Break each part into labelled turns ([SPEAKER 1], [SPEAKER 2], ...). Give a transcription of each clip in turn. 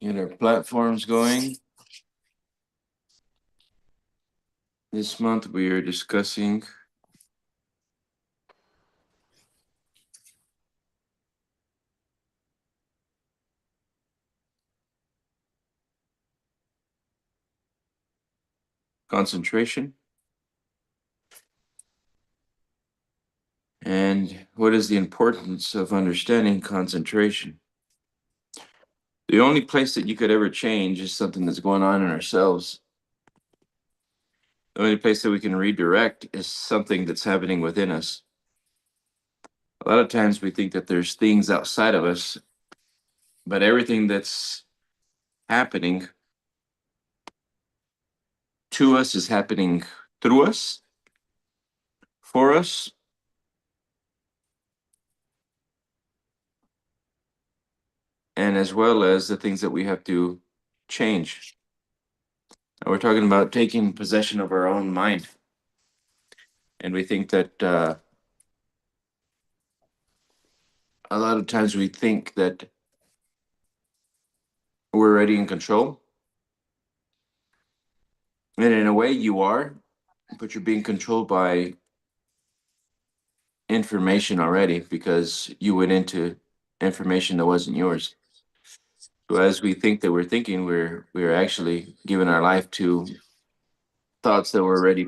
[SPEAKER 1] Get our platforms going. This month we are discussing concentration and what is the importance of understanding concentration. The only place that you could ever change is something that's going on in ourselves. The only place that we can redirect is something that's happening within us. A lot of times we think that there's things outside of us, but everything that's happening to us is happening through us, for us, and as well as the things that we have to change. We're talking about taking possession of our own mind. And we think that a lot of times we think that we're already in control. And in a way, you are, but you're being controlled by information already because you went into information that wasn't yours. So as we think that we're thinking, we're actually giving our life to thoughts that were already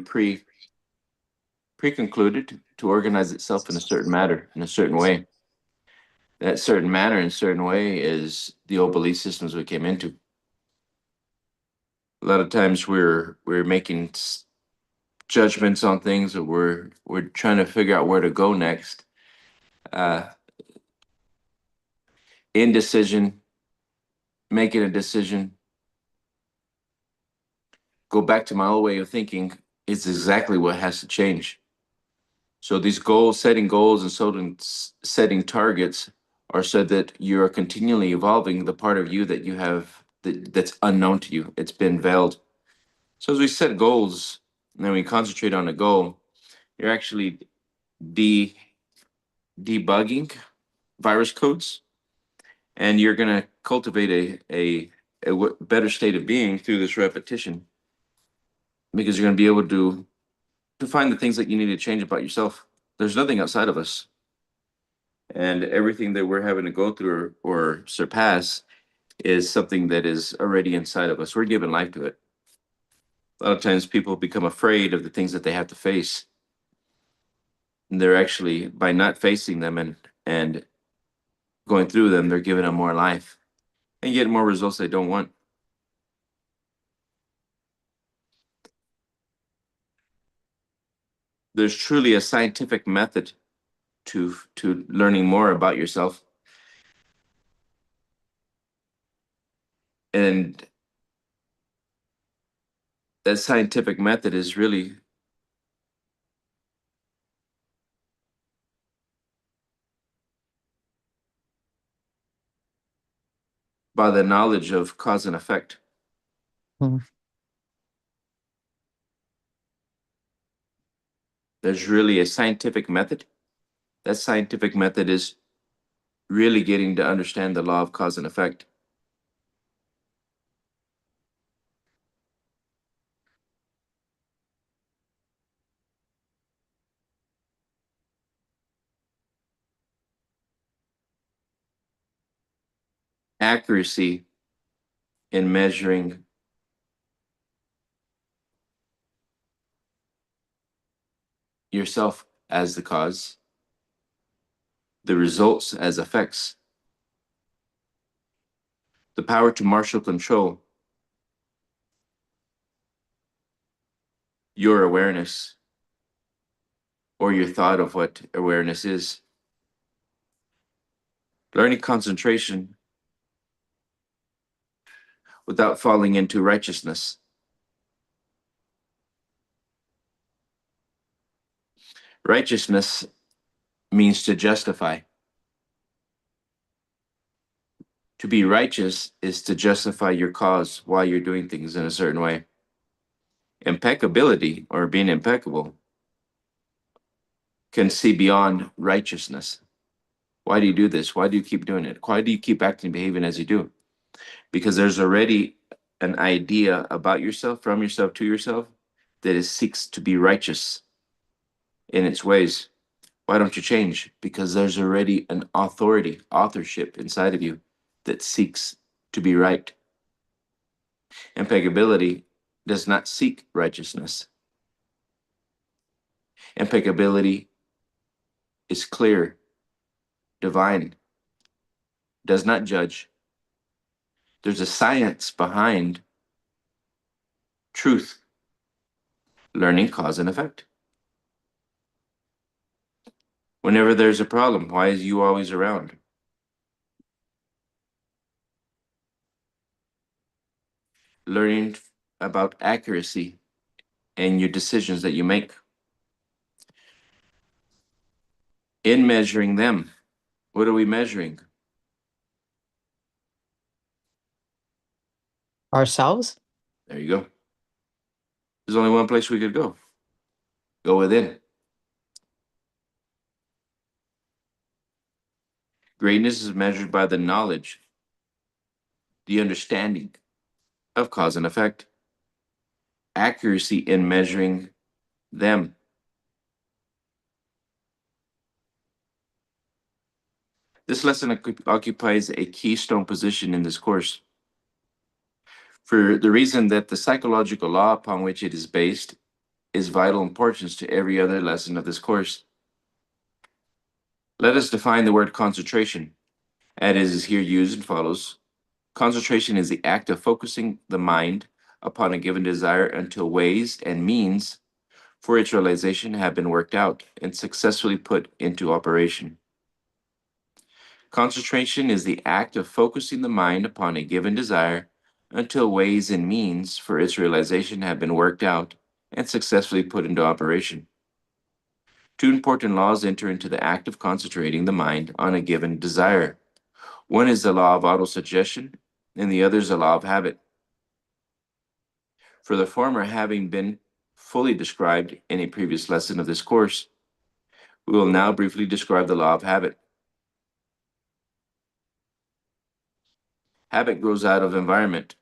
[SPEAKER 1] pre-concluded to organize itself in a certain matter, in a certain way. That certain manner and certain way is the old belief systems we came into. A lot of times we're making judgments on things, or we're trying to figure out where to go next. Uh, Indecision, making a decision, go back to my old way of thinking is exactly what has to change. So these goals, setting goals and setting targets are so that you are continually evolving the part of you that you have that's unknown to you. It's been veiled. So as we set goals and we concentrate on a goal, you're actually de debugging virus codes, and you're going to cultivate a better state of being through this repetition because you're going to be able to find the things that you need to change about yourself. There's nothing outside of us, and everything that we're having to go through or surpass is something that is already inside of us. We're giving life to it. A lot of times people become afraid of the things that they have to face. And they're actually, by not facing them and going through them, they're giving them more life and getting more results they don't want. There's truly a scientific method to learning more about yourself, and that scientific method is really by the knowledge of cause and effect.
[SPEAKER 2] Mm.
[SPEAKER 1] There's really a scientific method. That scientific method is really getting to understand the law of cause and effect. Accuracy in measuring yourself as the cause, the results as effects, the power to marshal control your awareness or your thought of what awareness is. Learning concentration without falling into righteousness. Righteousness means to justify. To be righteous is to justify your cause while you're doing things in a certain way. Impeccability or being impeccable can see beyond righteousness. Why do you do this? Why do you keep doing it? Why do you keep acting and behaving as you do? because there's already an idea about yourself, from yourself to yourself, that it seeks to be righteous in its ways. Why don't you change? Because there's already an authorship inside of you that seeks to be right. Impeccability does not seek righteousness. Impeccability is clear, divine, does not judge. There's a science behind truth, learning cause and effect. Whenever there's a problem, why is you always around? Learning about accuracy and your decisions that you make. In measuring them, what are we measuring?
[SPEAKER 2] Ourselves?
[SPEAKER 1] There you go. There's only one place we could go. Go within. Greatness is measured by the knowledge, the understanding of cause and effect, accuracy in measuring them. This lesson occupies a keystone position in this course for the reason that the psychological law upon which it is based is vital importance to every other lesson of this course. Let us define the word concentration, as it is here used and follows. Concentration is the act of focusing the mind upon a given desire until ways and means for its realization have been worked out and successfully put into operation. Concentration is the act of focusing the mind upon a given desire until ways and means for its realization have been worked out and successfully put into operation. Two important laws enter into the act of concentrating the mind on a given desire. One is the law of autosuggestion, and the other is the law of habit. For the former having been fully described in a previous lesson of this course, we will now briefly describe the law of habit. Habit grows out of environment,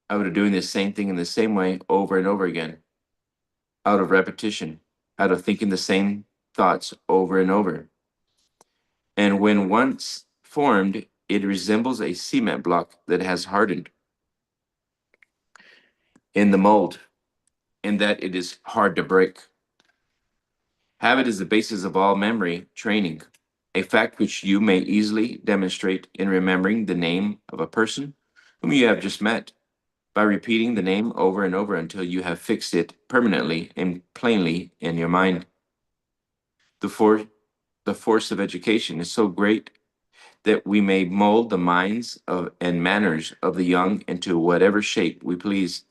[SPEAKER 1] out of doing the same thing in the same way over and over again, out of repetition, out of thinking the same thoughts over and over. And when once formed, it resembles a cement block that has hardened in the mold, and that it is hard to break. Habit is the basis of all memory training, a fact which you may easily demonstrate in remembering the name of a person whom you have just met, by repeating the name over and over until you have fixed it permanently and plainly in your mind. The force of education is so great that we may mold the minds and manners of the young into whatever shape we please,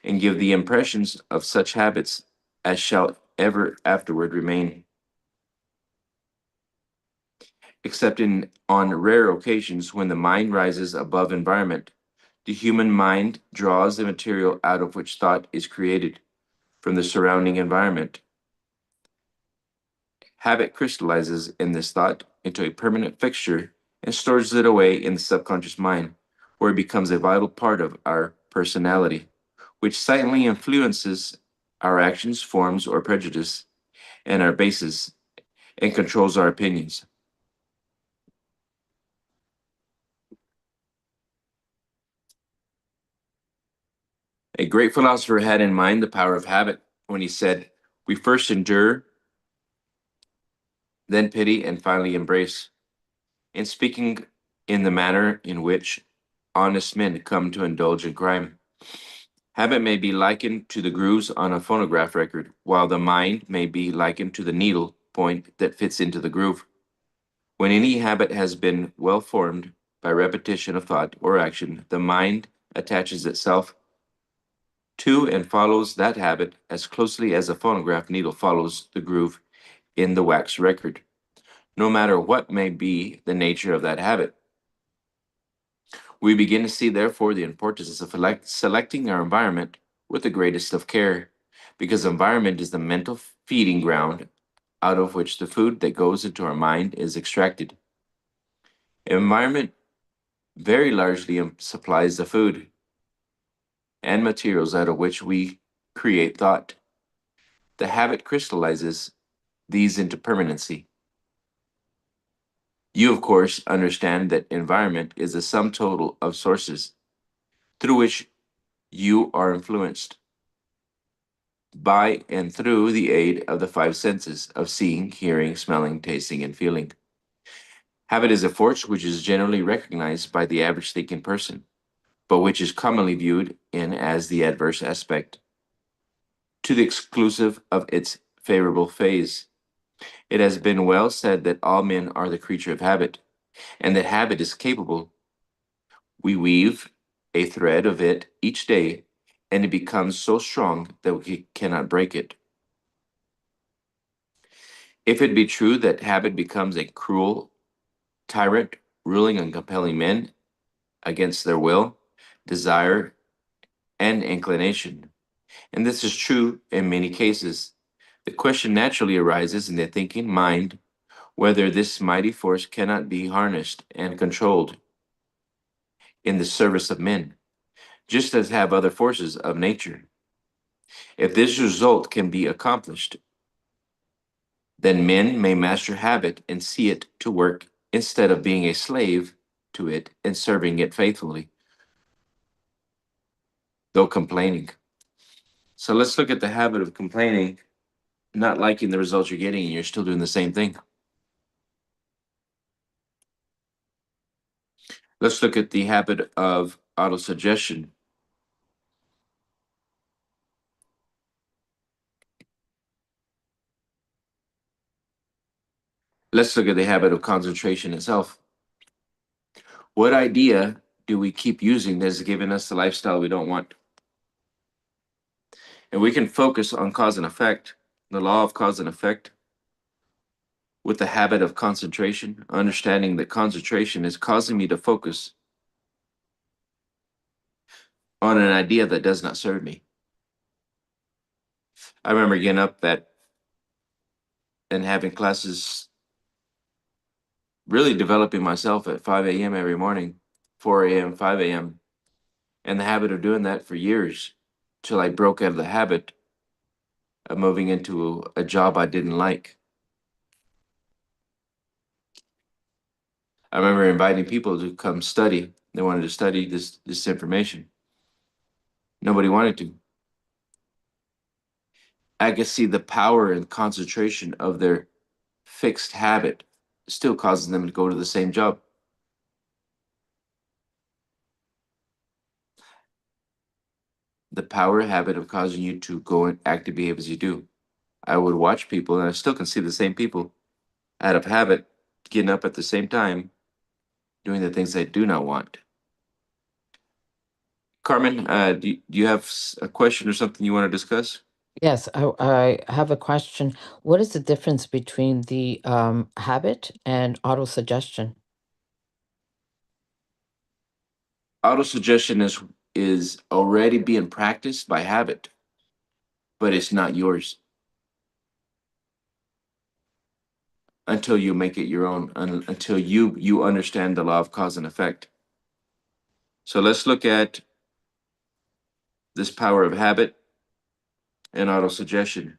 [SPEAKER 1] and give the impressions of such habits as shall ever afterward remain. Except on rare occasions when the mind rises above environment, the human mind draws the material out of which thought is created from the surrounding environment. Habit crystallizes in this thought into a permanent fixture and stores it away in the subconscious mind, where it becomes a vital part of our personality, which silently influences our actions, forms, or prejudice, and our bases, and controls our opinions. A great philosopher had in mind the power of habit when he said, "We first endure, then pity, and finally embrace." In speaking in the manner in which honest men come to indulge in crime, habit may be likened to the grooves on a phonograph record, while the mind may be likened to the needle point that fits into the groove. When any habit has been well formed by repetition of thought or action, the mind attaches itself to and follows that habit as closely as a phonograph needle follows the groove in the wax record, no matter what may be the nature of that habit. We begin to see, therefore, the importance of selecting our environment with the greatest of care, because environment is the mental feeding ground out of which the food that goes into our mind is extracted. Environment very largely supplies the food and materials out of which we create thought. The habit crystallizes these into permanency. You, of course, understand that environment is the sum total of sources through which you are influenced by and through the aid of the five senses of seeing, hearing, smelling, tasting, and feeling. Habit is a force which is generally recognized by the average thinking person, but which is commonly viewed in as the adverse aspect, to the exclusive of its favorable phase. It has been well said that all men are the creature of habit, and that habit is capable. We weave a thread of it each day, and it becomes so strong that we cannot break it. If it be true that habit becomes a cruel tyrant, ruling and compelling men against their will, desire, and inclination, and this is true in many cases, the question naturally arises in the thinking mind whether this mighty force cannot be harnessed and controlled in the service of men, just as have other forces of nature. If this result can be accomplished, then men may master habit and see it to work instead of being a slave to it and serving it faithfully, though complaining. So let's look at the habit of complaining, not liking the results you're getting, and you're still doing the same thing. Let's look at the habit of autosuggestion. Let's look at the habit of concentration itself. What idea do we keep using that has given us the lifestyle we don't want? And we can focus on cause and effect, the law of cause and effect, with the habit of concentration, understanding that concentration is causing me to focus on an idea that does not serve me. I remember getting up and having classes, really developing myself at 5 a.m. every morning, 4 a.m., 5 a.m., and the habit of doing that for years till I broke out of the habit of moving into a job I didn't like. I remember inviting people to come study. They wanted to study this information. Nobody wanted to. I could see the power and concentration of their fixed habit still causes them to go to the same job. The power habit of causing you to go and act and behave as you do. I would watch people, and I still can see the same people out of habit getting up at the same time, doing the things they do not want. Carmen, do you have a question or something you want to discuss?
[SPEAKER 2] Yes, I have a question. What is the difference between the habit and autosuggestion?
[SPEAKER 1] Autosuggestion is already being practiced by habit, but it's not yours until you make it your own, until you understand the law of cause and effect. So let's look at this power of habit and autosuggestion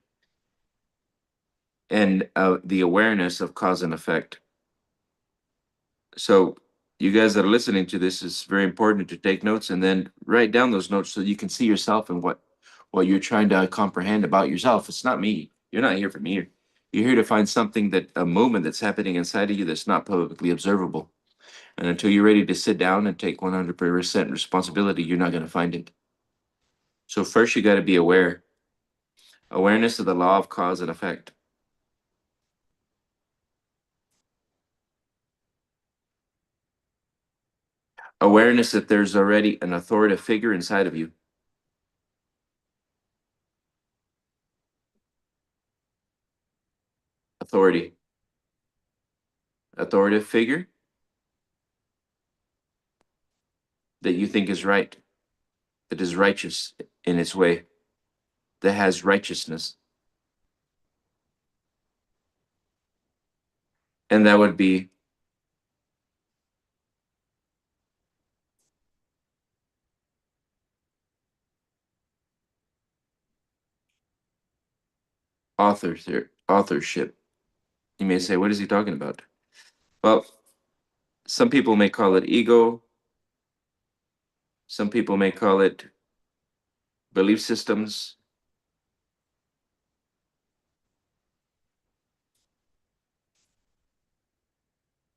[SPEAKER 1] and the awareness of cause and effect. So you guys that are listening to this, is very important to take notes and then write down those notes so you can see yourself and what you're trying to comprehend about yourself. It's not me. You're not here for me. You're here to find something, that a movement that's happening inside of you that's not publicly observable. And until you're ready to sit down and take 100% responsibility, you're not going to find it. So first you got to be aware. Awareness of the law of cause and effect. Awareness that there's already an authoritative figure inside of you. Authority. Authoritative figure that you think is right, that is righteous in its way, that has righteousness. And that would be authorship. You may say, what is he talking about? Well, some people may call it ego. Some people may call it belief systems.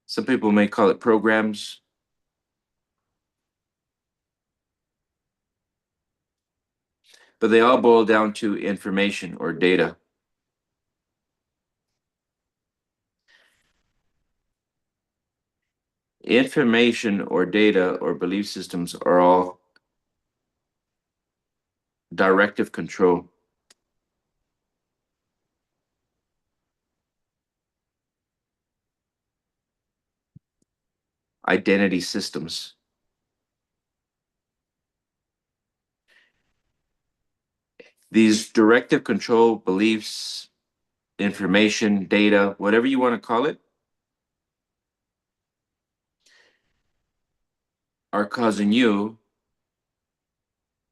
[SPEAKER 1] Some people may call it programs. But they all boil down to information or data. Information or data or belief systems are all directive control. Identity systems. These directive control beliefs, information, data, whatever you want to call it, are causing you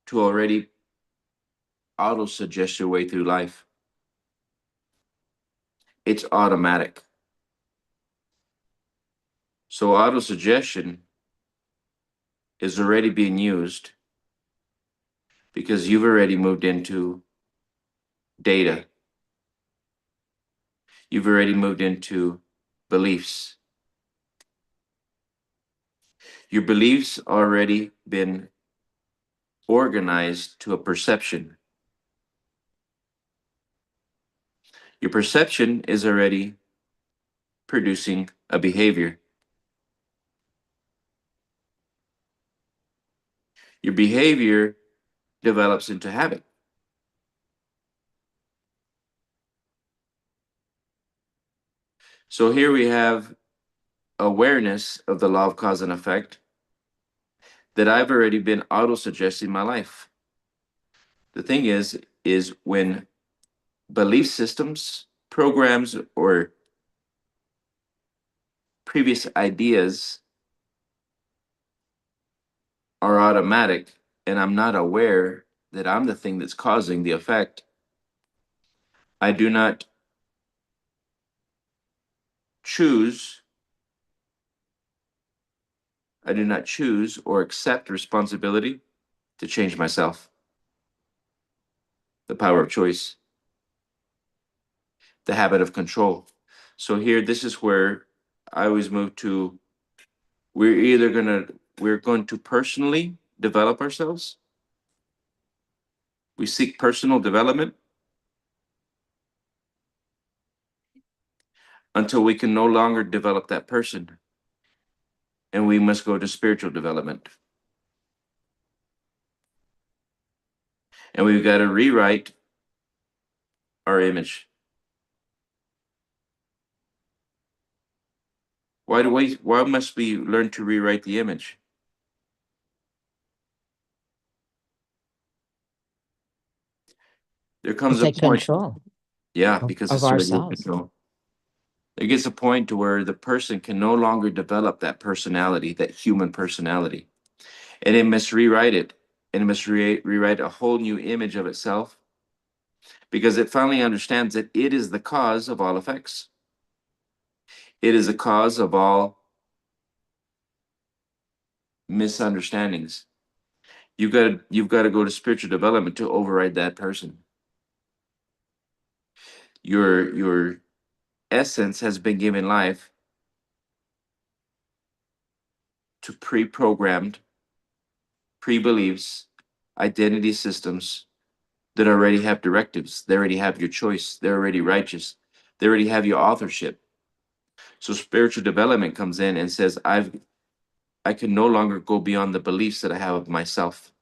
[SPEAKER 1] to already auto suggest your way through life. It's automatic. So auto suggestion is already being used because you've already moved into data. You've already moved into beliefs. Your beliefs already been organized to a perception. Your perception is already producing a behavior. Your behavior develops into habit. So here we have awareness of the law of cause and effect that I've already been auto-suggesting my life. The thing is when belief systems, programs, or previous ideas are automatic and I'm not aware that I'm the thing that's causing the effect, I do not choose or accept responsibility to change myself. The power of choice, the habit of control. So here, this is where I always move to, we're going to personally develop ourselves. We seek personal development until we can no longer develop that person. And we must go to spiritual development. And we've got to rewrite our image. Why must we learn to rewrite the image? There
[SPEAKER 2] To
[SPEAKER 1] comes a
[SPEAKER 2] take
[SPEAKER 1] point,
[SPEAKER 2] control
[SPEAKER 1] yeah, because
[SPEAKER 2] of
[SPEAKER 1] it's already in
[SPEAKER 2] ourselves.
[SPEAKER 1] control. There gets a point to where the person can no longer develop that personality, that human personality. And it must rewrite it. And it must rewrite a whole new image of itself because it finally understands that it is the cause of all effects. It is the cause of all misunderstandings. You've got to go to spiritual development to override that person. Your essence has been given life to pre-programmed pre-beliefs, identity systems that already have directives. They already have your choice. They're already righteous. They already have your authorship. So spiritual development comes in and says, I can no longer go beyond the beliefs that I have of myself.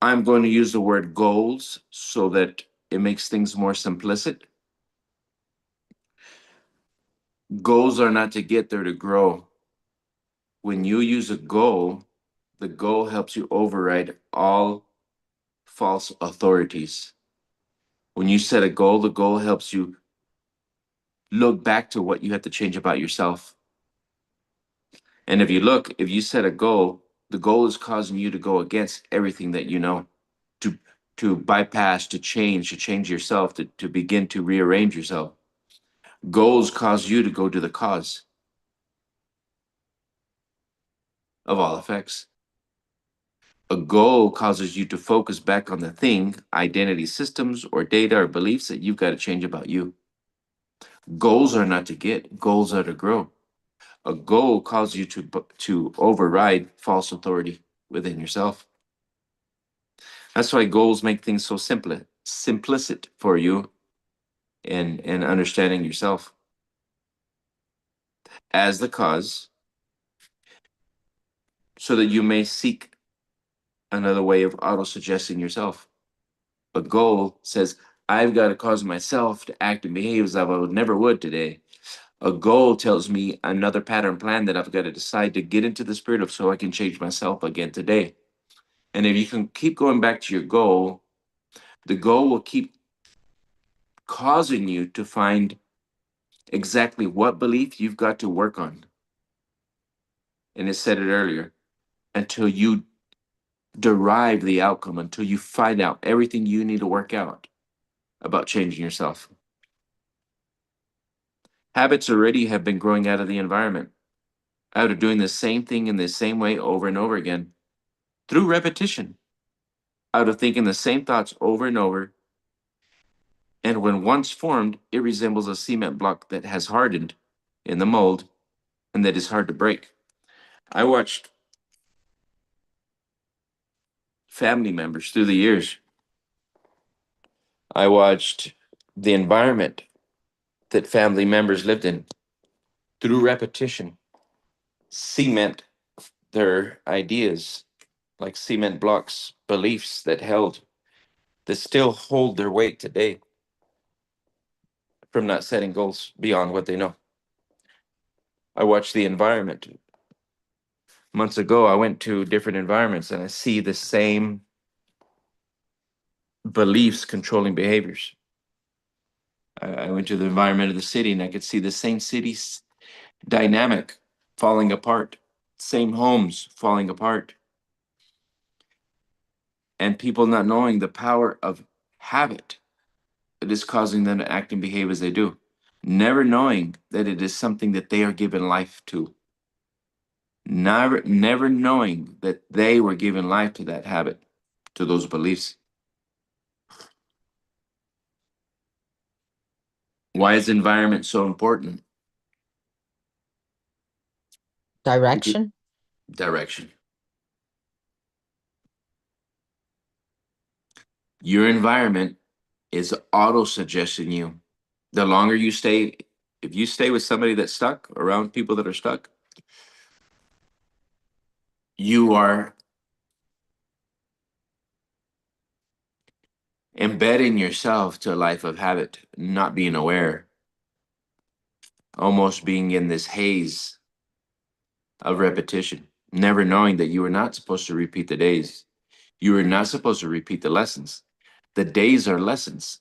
[SPEAKER 1] I'm going to use the word goals so that it makes things more simplistic. Goals are not to get there, to grow. When you use a goal, the goal helps you override all false authorities. When you set a goal, the goal helps you look back to what you have to change about yourself. And if you look, if you set a goal, the goal is causing you to go against everything that you know, to bypass, to change yourself, to begin to rearrange yourself. Goals cause you to go to the cause of all effects. A goal causes you to focus back on the thing, identity systems or data or beliefs that you've got to change about you. Goals are not to get, goals are to grow. A goal causes you to override false authority within yourself. That's why goals make things so simplicit for you in understanding yourself as the cause, so that you may seek another way of auto-suggesting yourself. A goal says, I've got to cause myself to act and behave as I would never would today. A goal tells me another pattern plan that I've got to decide to get into the spirit of so I can change myself again today. And if you can keep going back to your goal, the goal will keep causing you to find exactly what belief you've got to work on. And it said it earlier, until you derive the outcome, until you find out everything you need to work out about changing yourself. Habits already have been growing out of the environment, out of doing the same thing in the same way over and over again, through repetition, out of thinking the same thoughts over and over. And when once formed, it resembles a cement block that has hardened in the mold and that is hard to break. I watched family members through the years. I watched the environment that family members lived in through repetition cement their ideas like cement blocks, beliefs that still hold their weight today from not setting goals beyond what they know. I watched the environment. Months ago, I went to different environments and I see the same beliefs controlling behaviors. I went to the environment of the city and I could see the same city's dynamic falling apart, same homes falling apart, and people not knowing the power of habit that is causing them to act and behave as they do, never knowing that it is something that they are given life to, never knowing that they were given life to that habit, to those beliefs. Why is environment so important?
[SPEAKER 2] Direction?
[SPEAKER 1] Direction. Your environment is auto suggesting you. The longer you stay, if you stay with somebody that's stuck, around people that are stuck, you are embedding yourself to a life of habit, not being aware, almost being in this haze of repetition, never knowing that you are not supposed to repeat the days. You are not supposed to repeat the lessons. The days are lessons.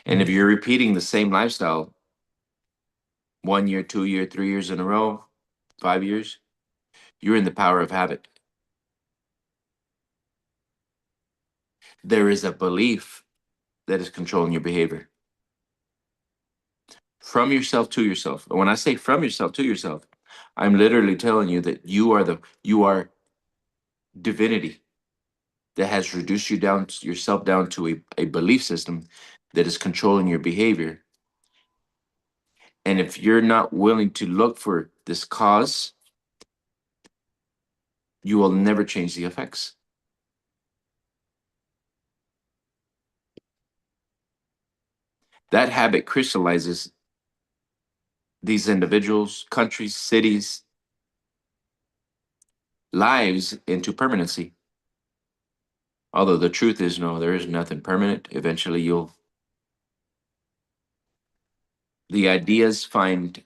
[SPEAKER 1] And if
[SPEAKER 2] Yes.
[SPEAKER 1] you're repeating the same lifestyle 1 year, 2 year, 3 years in a row, 5 years, you're in the power of habit. There is a belief that is controlling your behavior. From yourself to yourself. And when I say from yourself to yourself, I'm literally telling you that you are divinity that has reduced yourself down to a belief system that is controlling your behavior. And if you're not willing to look for this cause, you will never change the effects. That habit crystallizes these individuals, countries, cities, lives into permanency. Although the truth is, no, there is nothing permanent. Eventually, the ideas find,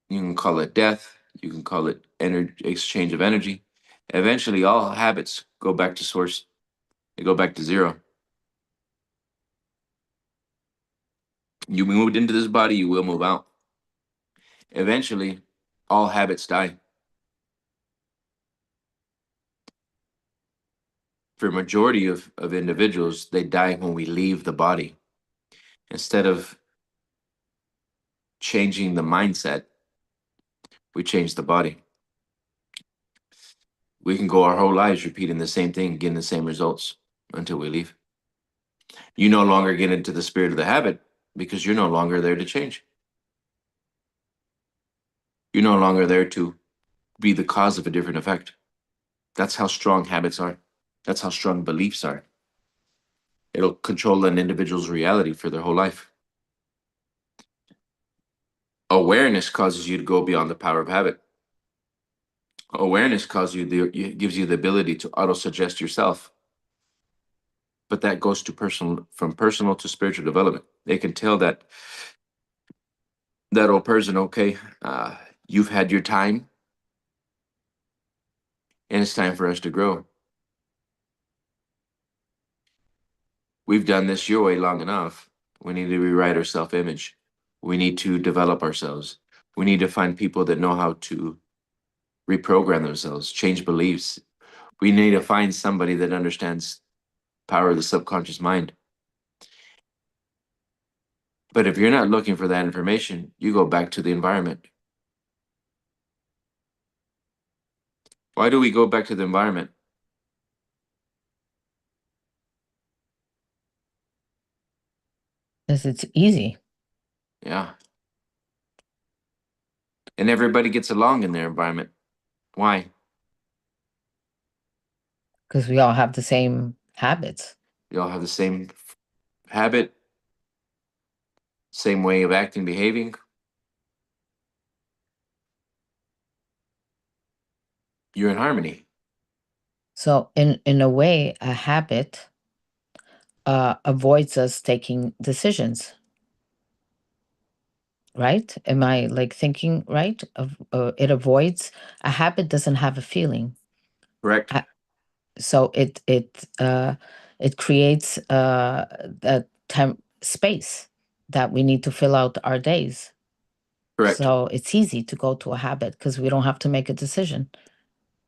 [SPEAKER 1] you can call it death, you can call it exchange of energy. Eventually, all habits go back to source, they go back to zero. You moved into this body, you will move out. Eventually, all habits die. For a majority of individuals, they die when we leave the body. Instead of changing the mindset, we change the body. We can go our whole lives repeating the same thing, getting the same results until we leave. You no longer get into the spirit of the habit because you're no longer there to change. You're no longer there to be the cause of a different effect. That's how strong habits are. That's how strong beliefs are. It'll control an individual's reality for their whole life. Awareness causes you to go beyond the power of habit. Awareness gives you the ability to auto-suggest yourself. But that goes to personal, from personal to spiritual development. They can tell that old person, okay, you've had your time, and it's time for us to grow. We've done this your way long enough. We need to rewrite our self-image. We need to develop ourselves. We need to find people that know how to reprogram themselves, change beliefs. We need to find somebody that understands power of the subconscious mind. But if you're not looking for that information, you go back to the environment. Why do we go back to the environment?
[SPEAKER 2] Because it's easy.
[SPEAKER 1] Yeah. And everybody gets along in their environment. Why?
[SPEAKER 2] Because we all have the same habits.
[SPEAKER 1] You all have the same habit, same way of acting, behaving. You're in harmony.
[SPEAKER 2] So in a way, a habit avoids us taking decisions, right? Am I like thinking right? It avoids a habit doesn't have a feeling.
[SPEAKER 1] Correct.
[SPEAKER 2] So it creates a time space that we need to fill out our days.
[SPEAKER 1] Correct.
[SPEAKER 2] So it's easy to go to a habit because we don't have to make a decision.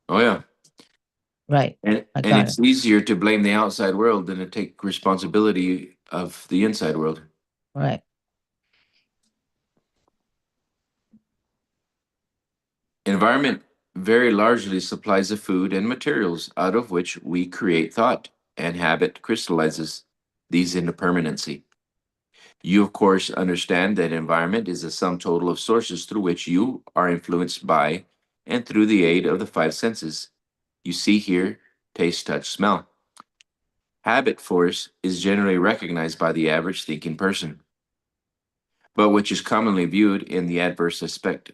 [SPEAKER 1] Oh yeah.
[SPEAKER 2] Right. I
[SPEAKER 1] And
[SPEAKER 2] got
[SPEAKER 1] it's
[SPEAKER 2] it.
[SPEAKER 1] easier to blame the outside world than to take responsibility of the inside world.
[SPEAKER 2] Right.
[SPEAKER 1] Environment very largely supplies the food and materials out of which we create thought, and habit crystallizes these into permanency. You, of course, understand that environment is a sum total of sources through which you are influenced by and through the aid of the five senses. You see, hear, taste, touch, smell. Habit force is generally recognized by the average thinking person, but which is commonly viewed in the adverse aspect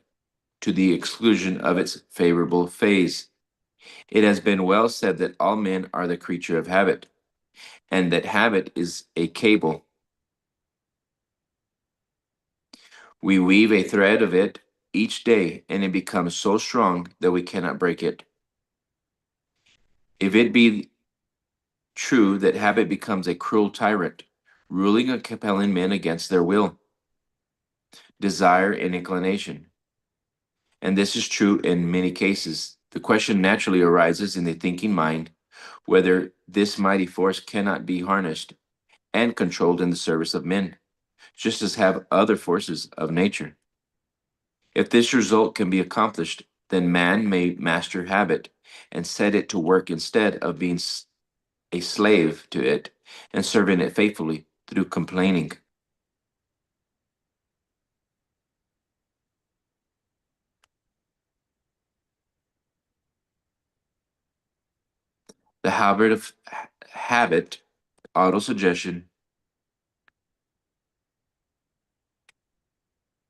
[SPEAKER 1] to the exclusion of its favorable phase. It has been well said that all men are the creature of habit, and that habit is a cable. We weave a thread of it each day, and it becomes so strong that we cannot break it. If it be true that habit becomes a cruel tyrant, ruling and compelling men against their will, desire, and inclination, and this is true in many cases, the question naturally arises in the thinking mind whether this mighty force cannot be harnessed and controlled in the service of men, just as have other forces of nature. If this result can be accomplished, then man may master habit and set it to work instead of being a slave to it and serving it faithfully through complaining. The habit, autosuggestion,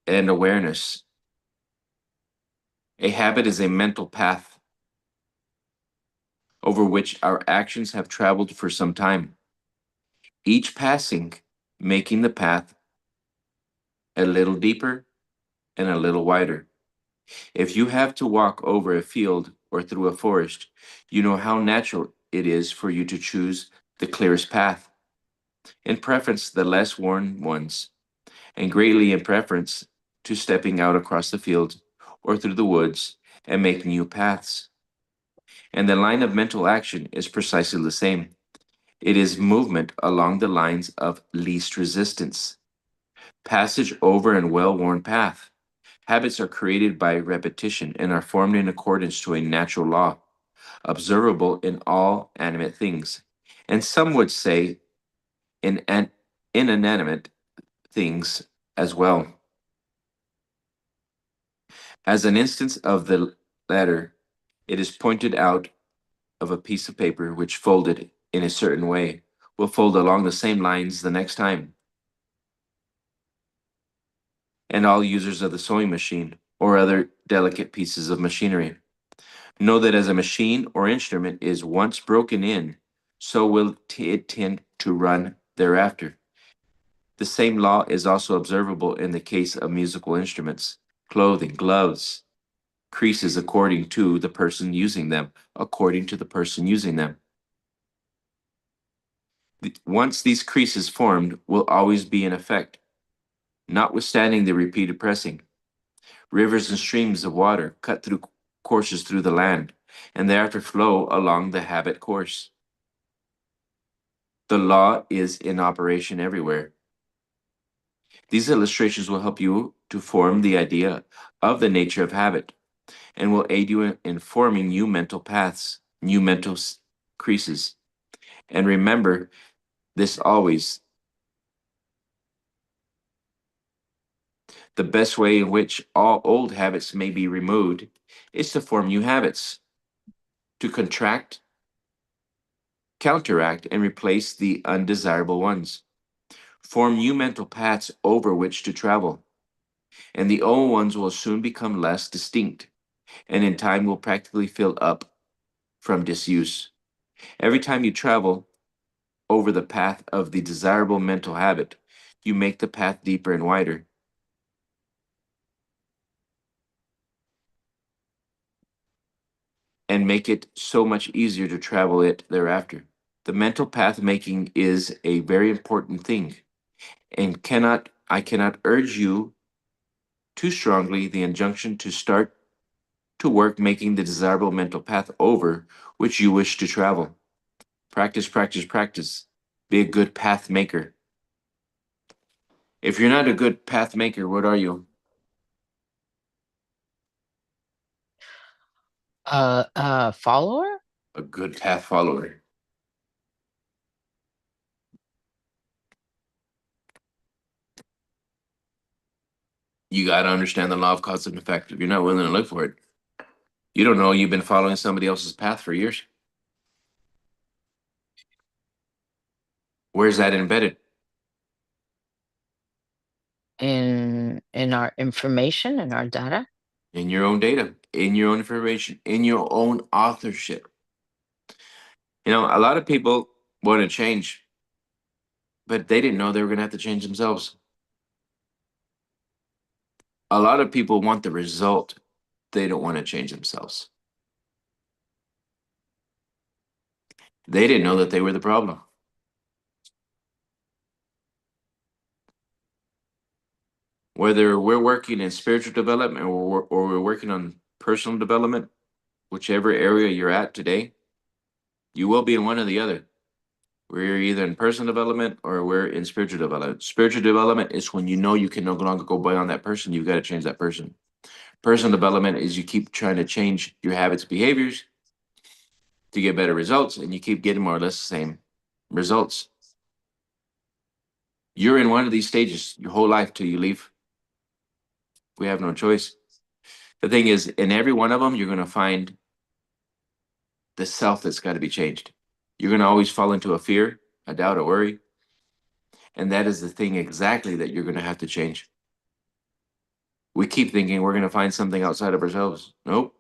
[SPEAKER 1] and awareness. A habit is a mental path over which our actions have traveled for some time, each passing making the path a little deeper and a little wider. If you have to walk over a field or through a forest, you know how natural it is for you to choose the clearest path, in preference the less worn ones. and greatly in preference to stepping out across the field or through the woods and making new paths. And the line of mental action is precisely the same. It is movement along the lines of least resistance, passage over a well-worn path. Habits are created by repetition and are formed in accordance to a natural law, observable in all animate things, and some would say in inanimate things as well. As an instance of the latter, it is pointed out of a piece of paper which folded in a certain way will fold along the same lines the next time. And all users of the sewing machine or other delicate pieces of machinery know that as a machine or instrument is once broken in, so will it tend to run thereafter. The same law is also observable in the case of musical instruments, clothing, gloves, creases according to the person using them, according to the person using them. Once these creases formed will always be in effect, notwithstanding the repeated pressing. Rivers and streams of water cut through courses through the land, and thereafter flow along the habit course. The law is in operation everywhere. These illustrations will help you to form the idea of the nature of habit and will aid you in forming new mental paths, new mental creases. And remember this always. The best way in which all old habits may be removed is to form new habits, to contract, counteract, and replace the undesirable ones. Form new mental paths over which to travel, and the old ones will soon become less distinct, and in time will practically fill up from disuse. Every time you travel over the path of the desirable mental habit, you make the path deeper and wider. And make it so much easier to travel it thereafter. The mental path making is a very important thing, and I cannot urge you too strongly the injunction to start to work making the desirable mental path over which you wish to travel. Practice, practice, practice. Be a good path maker. If you're not a good path maker, what are you?
[SPEAKER 2] Follower?
[SPEAKER 1] A good path follower. You got to understand the law of cause and effect. If you're not willing to look for it, you don't know you've been following somebody else's path for years. Where's that embedded?
[SPEAKER 2] In our information and our data?
[SPEAKER 1] In your own data, in your own information, in your own authorship. You know, a lot of people want to change, but they didn't know they were going to have to change themselves. A lot of people want the result, they don't want to change themselves. They didn't know that they were the problem. Whether we're working in spiritual development or we're working on personal development, whichever area you're at today, you will be in one or the other. We're either in personal development or we're in spiritual development. Spiritual development is when you know you can no longer go beyond that person, you've got to change that person. Personal development is you keep trying to change your habits, behaviors to get better results, and you keep getting more or less the same results. You're in one of these stages your whole life till you leave. We have no choice. The thing is, in every one of them, you're going to find the self that's got to be changed. You're going to always fall into a fear, a doubt, a worry. And that is the thing exactly that you're going to have to change. We keep thinking we're going to find something outside of ourselves. Nope.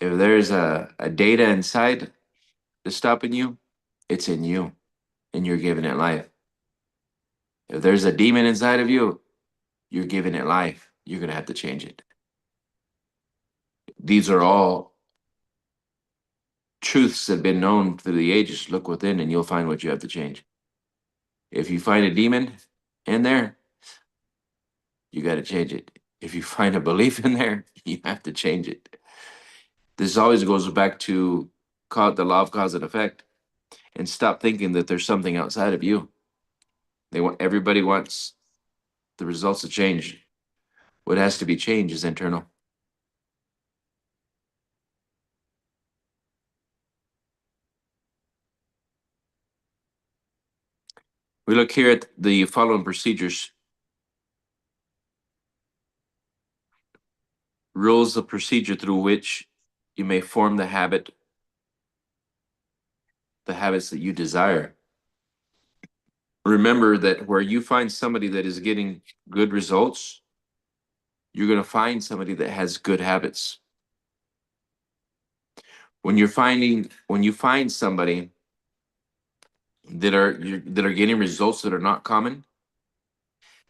[SPEAKER 1] If there's a data inside that's stopping you, it's in you and you're giving it life. If there's a demon inside of you, you're giving it life. You're going to have to change it. These are all truths that have been known through the ages. Look within and you'll find what you have to change. If you find a demon in there, you got to change it. If you find a belief in there, you have to change it. This always goes back to the law of cause and effect, and stop thinking that there's something outside of you. Everybody wants the results to change. What has to be changed is internal. We look here at the following procedures. Rules of procedure through which you may form the habits that you desire. Remember that where you find somebody that is getting good results, you're going to find somebody that has good habits. When you find somebody that are getting results that are not common,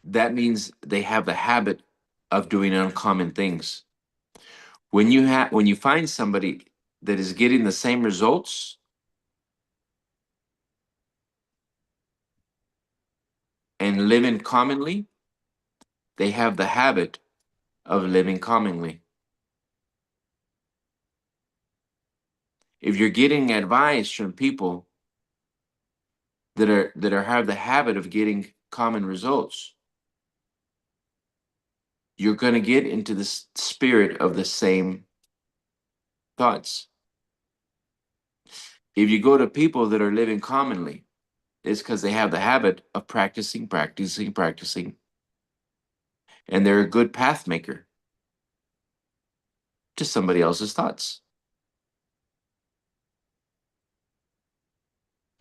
[SPEAKER 1] that means they have the habit of doing uncommon things. When you find somebody that is getting the same results and living commonly, they have the habit of living commonly. If you're getting advice from people that have the habit of getting common results, you're going to get into the spirit of the same thoughts. If you go to people that are living commonly, it's because they have the habit of practicing, and they're a good path maker to somebody else's thoughts.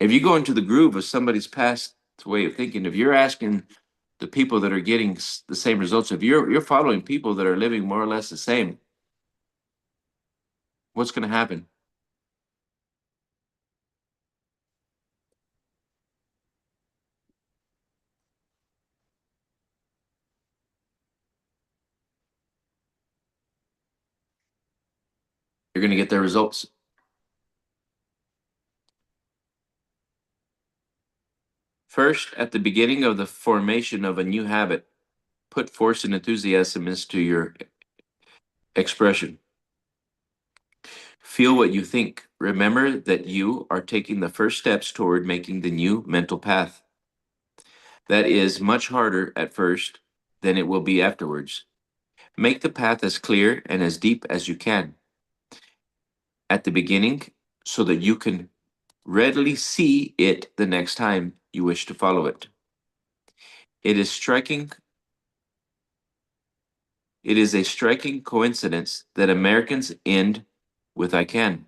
[SPEAKER 1] If you go into the groove of somebody's past way of thinking, if you're asking the people that are getting the same results, if you're following people that are living more or less the same, what's going to happen? You're going to get their results. First, at the beginning of the formation of a new habit, put force and enthusiasm into your expression. Feel what you think. Remember that you are taking the first steps toward making the new mental path. That is much harder at first than it will be afterwards. Make the path as clear and as deep as you can at the beginning so that you can readily see it the next time you wish to follow it. It is a striking coincidence that Americans end with I can.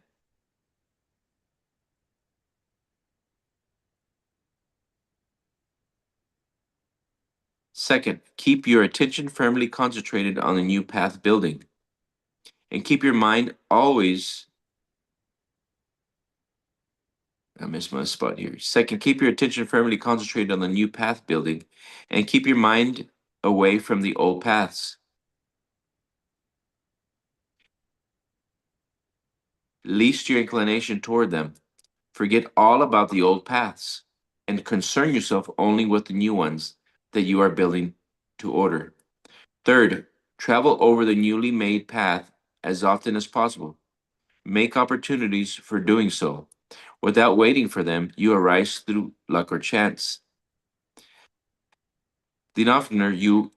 [SPEAKER 1] Second, keep your attention firmly concentrated on the new path building. And keep your mind always. I missed my spot here. Second, keep your attention firmly concentrated on the new path building and keep your mind away from the old paths. Least your inclination toward them. Forget all about the old paths and concern yourself only with the new ones that you are building to order. Third, travel over the newly made path as often as possible. Make opportunities for doing so. Without waiting for them, you arise through luck or chance. The oftener you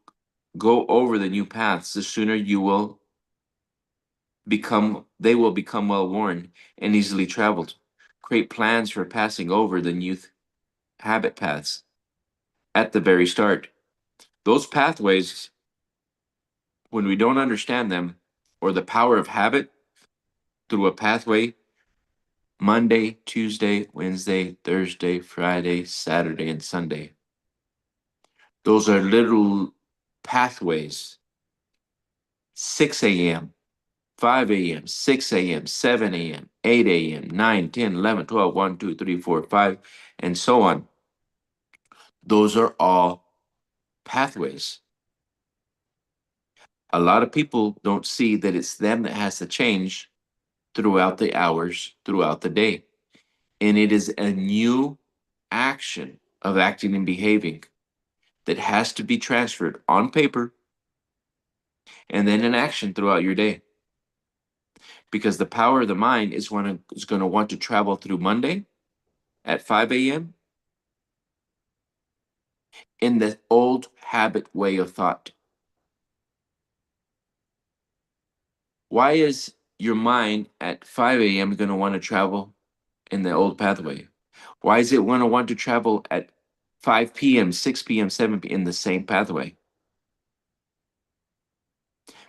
[SPEAKER 1] go over the new paths, the sooner they will become well worn and easily traveled. Create plans for passing over the new habit paths at the very start. Those pathways, when we don't understand them, or the power of habit through a pathway, Monday, Tuesday, Wednesday, Thursday, Friday, Saturday, and Sunday. Those are little pathways. 6 a.m., 5 a.m., 6 a.m., 7 a.m., 8 a.m., 9, 10, 11, 12, 1, 2, 3, 4, 5, and so on. Those are all pathways. A lot of people don't see that it's them that has to change throughout the hours, throughout the day. And it is a new action of acting and behaving that has to be transferred on paper and then in action throughout your day. Because the power of the mind is going to want to travel through Monday at 5 a.m. in the old habit way of thought. Why is your mind at 5 a.m. going to want to travel in the old pathway? Why is it going to want to travel at 5 p.m., 6 p.m., 7 p.m. in the same pathway?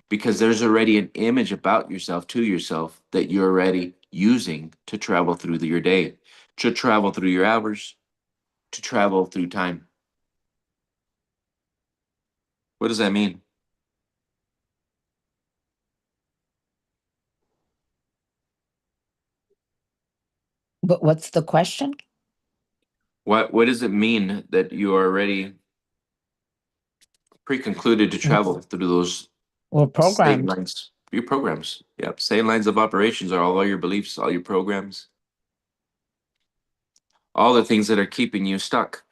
[SPEAKER 1] Because there's already an image about yourself to yourself that you're already using to travel through your day, to travel through your hours, to travel through time. What does that mean?
[SPEAKER 2] But what's the question?
[SPEAKER 1] What does it mean that you are already pre-concluded to travel through those
[SPEAKER 2] We're
[SPEAKER 1] same
[SPEAKER 2] programmed.
[SPEAKER 1] lines? Your programs. Yep. Same lines of operations are all your beliefs, all your programs, all the things that are keeping you stuck.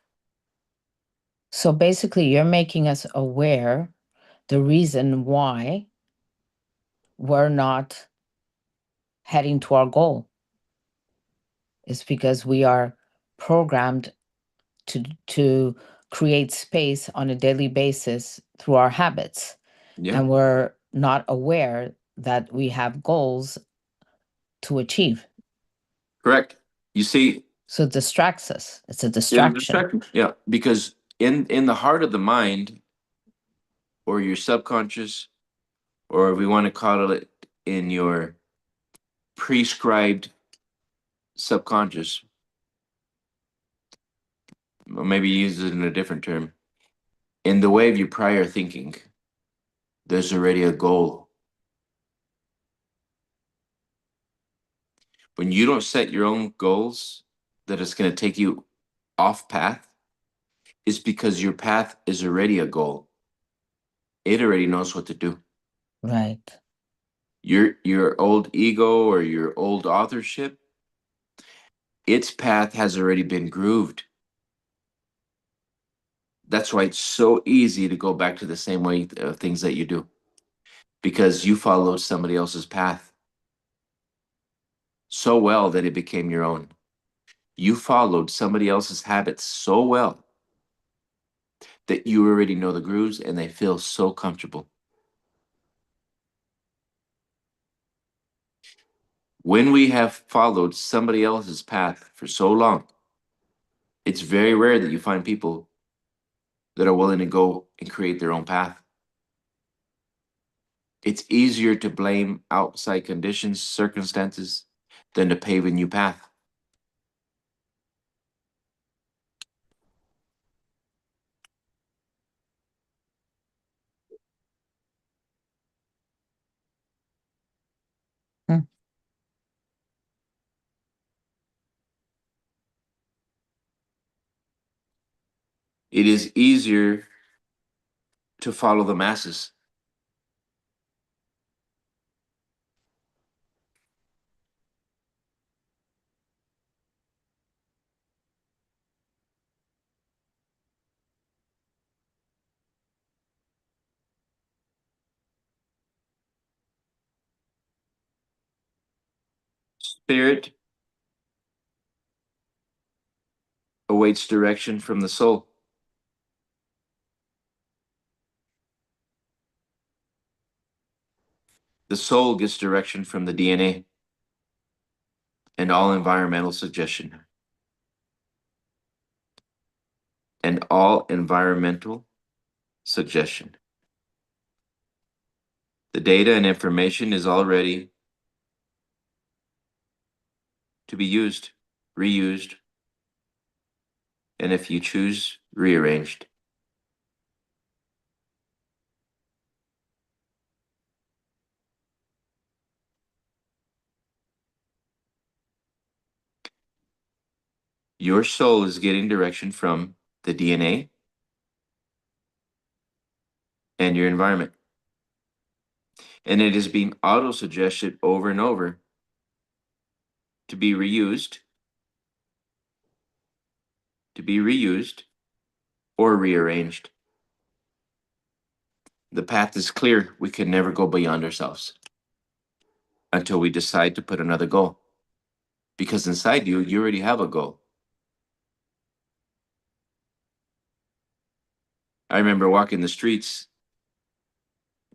[SPEAKER 2] So basically, you're making us aware the reason why we're not heading to our goal is because we are programmed to create space on a daily basis through our habits.
[SPEAKER 1] Yeah.
[SPEAKER 2] And we're not aware that we have goals to achieve.
[SPEAKER 1] Correct. You see,
[SPEAKER 2] So it distracts us. It's a
[SPEAKER 1] it's
[SPEAKER 2] distraction.
[SPEAKER 1] distracting. Yeah, because in the heart of the mind, or your subconscious, or if we want to call it in your prescribed subconscious, or maybe use it in a different term, in the way of your prior thinking, there's already a goal. When you don't set your own goals that it's going to take you off path, it's because your path is already a goal. It already knows what to do.
[SPEAKER 2] Right.
[SPEAKER 1] Your old ego or your old authorship, its path has already been grooved. That's why it's so easy to go back to the same way of things that you do, because you followed somebody else's path so well that it became your own. You followed somebody else's habits so well that you already know the grooves and they feel so comfortable. When we have followed somebody else's path for so long, it's very rare that you find people that are willing to go and create their own path. It's easier to blame outside conditions, circumstances, than to pave a new path.
[SPEAKER 2] Hmm.
[SPEAKER 1] It is easier to follow the masses. Spirit awaits direction from the soul. The soul gets direction from the DNA and all environmental suggestion. And all environmental suggestion. The data and information is already to be used, reused, and if you choose, rearranged. Your soul is getting direction from the DNA and your environment. And it is being auto-suggested over and over to be reused to be reused or rearranged. The path is clear. We can never go beyond ourselves until we decide to put another goal. Because inside you, you already have a goal. I remember walking the streets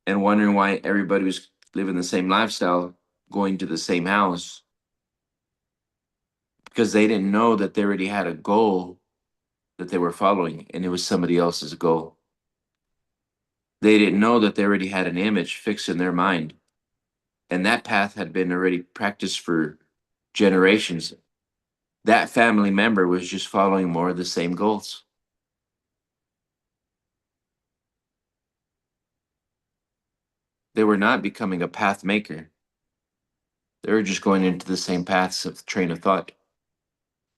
[SPEAKER 1] and wondering why everybody was living the same lifestyle, going to the same house, because they didn't know that they already had a goal that they were following, and it was somebody else's goal. They didn't know that they already had an image fixed in their mind, and that path had been already practiced for generations. That family member was just following more of the same goals. They were not becoming a path maker. They were just going into the same paths of train of thought,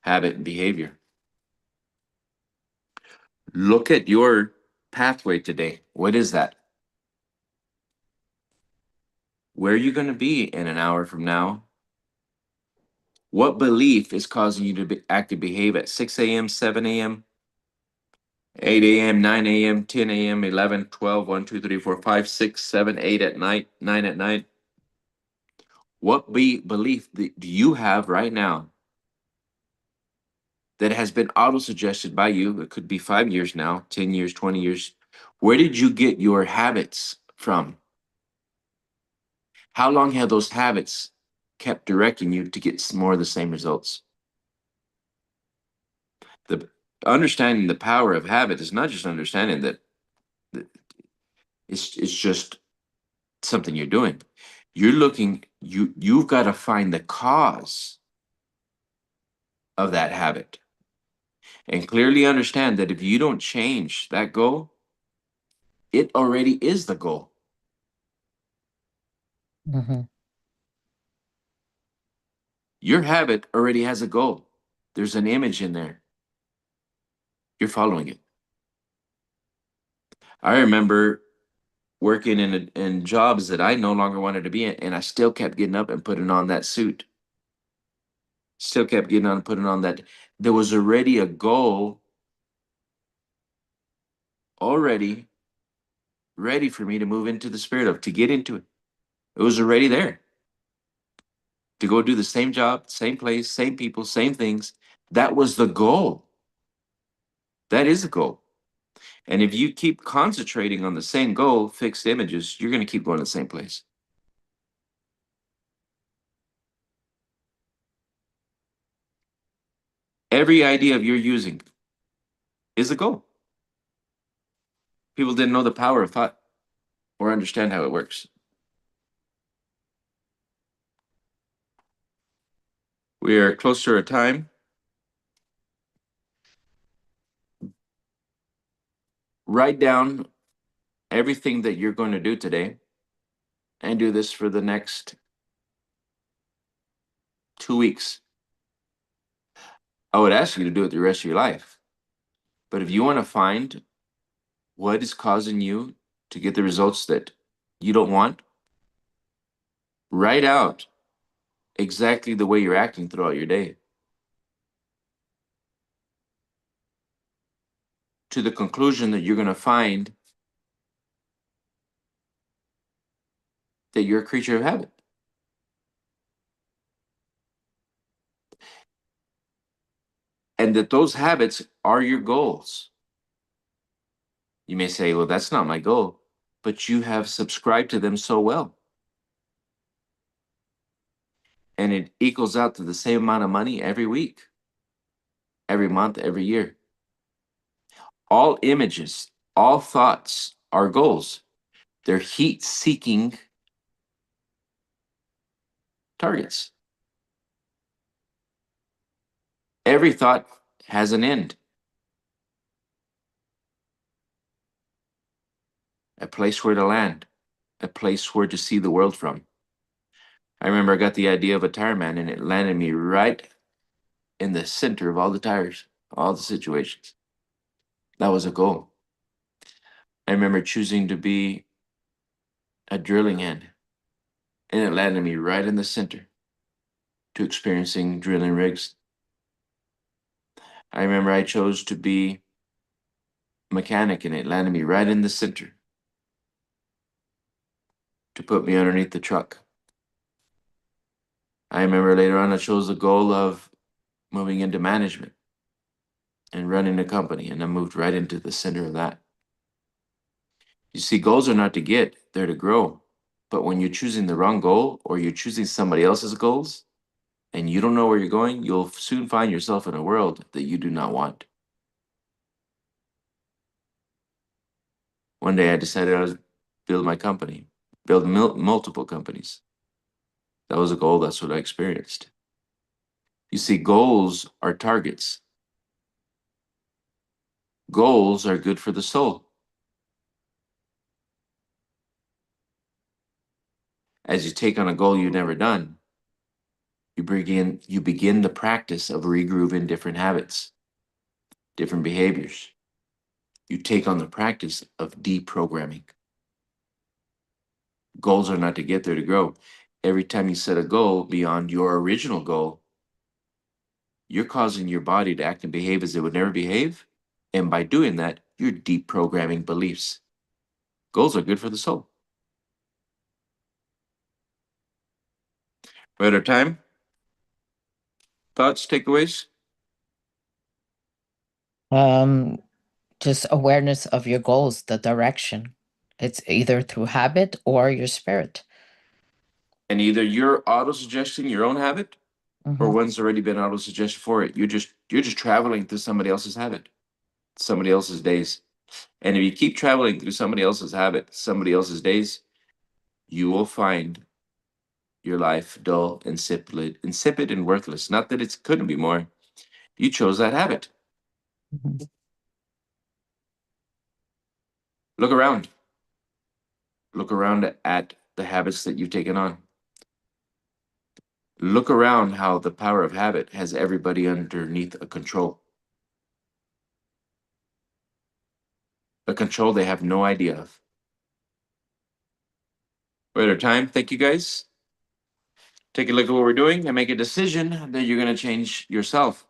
[SPEAKER 1] habit, and behavior. Look at your pathway today. What is that? Where are you going to be in an hour from now? What belief is causing you to act and behave at 6 a.m., 7 a.m., 8 a.m., 9 a.m., 10 a.m., 11, 12, 1, 2, 3, 4, 5, 6, 7, 8 at night, 9 at night? What belief do you have right now that has been auto-suggested by you? It could be 5 years now, 10 years, 20 years. Where did you get your habits from? How long have those habits kept directing you to get more of the same results? The understanding the power of habit is not just understanding that it's just something you're doing. You've got to find the cause of that habit and clearly understand that if you don't change that goal, it already is the goal.
[SPEAKER 2] Mhm.
[SPEAKER 1] Your habit already has a goal. There's an image in there. You're following it. I remember working in jobs that I no longer wanted to be in, and I still kept getting up and putting on that suit. Still kept getting on and putting on that. There was already a goal already ready for me to move into the spirit of, to get into it. It was already there. To go do the same job, same place, same people, same things. That was the goal. That is the goal. And if you keep concentrating on the same goal, fixed images, you're going to keep going to the same place. Every idea of you're using is a goal. People didn't know the power of thought or understand how it works. We are close to our time. Write down everything that you're going to do today and do this for the next 2 weeks. I would ask you to do it the rest of your life. But if you want to find what is causing you to get the results that you don't want, write out exactly the way you're acting throughout your day, to the conclusion that you're going to find that you're a creature of habit. And that those habits are your goals. You may say, well, that's not my goal, but you have subscribed to them so well. And it equals out to the same amount of money every week, every month, every year. All images, all thoughts are goals. They're heat-seeking targets. Every thought has an end, a place where to land, a place where to see the world from. I remember I got the idea of a tire man, and it landed me right in the center of all the tires, all the situations. That was a goal. I remember choosing to be a drilling hand, and it landed me right in the center to experiencing drilling rigs. I remember I chose to be a mechanic, and it landed me right in the center to put me underneath the truck. I remember later on I chose the goal of moving into management and running a company, and I moved right into the center of that. You see, goals are not to get, they're to grow. But when you're choosing the wrong goal or you're choosing somebody else's goals and you don't know where you're going, you'll soon find yourself in a world that you do not want. One day I decided I was build my company, build multiple companies. That was a goal. That's what I experienced. You see, goals are targets. Goals are good for the soul. As you take on a goal you've never done, you begin the practice of regrooving different habits, different behaviors. You take on the practice of deprogramming. Goals are not to get there, to grow. Every time you set a goal beyond your original goal, you're causing your body to act and behave as it would never behave. And by doing that, you're deprogramming beliefs. Goals are good for the soul. We're out of time. Thoughts, takeaways?
[SPEAKER 2] Just awareness of your goals, the direction. It's either through habit or your spirit.
[SPEAKER 1] And either you're auto-suggesting your own habit, or one's already been auto-suggested for it. You're just traveling through somebody else's habit, somebody else's days. And if you keep traveling through somebody else's habit, somebody else's days, you will find your life dull, insipid and worthless. Not that it couldn't be more. You chose that habit.
[SPEAKER 2] Mhm.
[SPEAKER 1] Look around. Look around at the habits that you've taken on. Look around how the power of habit has everybody underneath a control they have no idea of. We're out of time. Thank you guys. Take a look at what we're doing and make a decision that you're going to change yourself.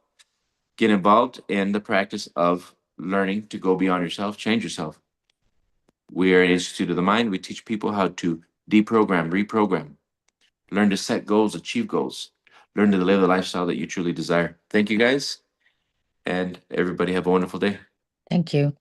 [SPEAKER 1] Get involved in the practice of learning to go beyond yourself, change yourself. We are an Institute of the Mind. We teach people how to deprogram, reprogram, learn to set goals, achieve goals, learn to live the lifestyle that you truly desire. Thank you guys, and everybody have a wonderful day.
[SPEAKER 2] Thank you.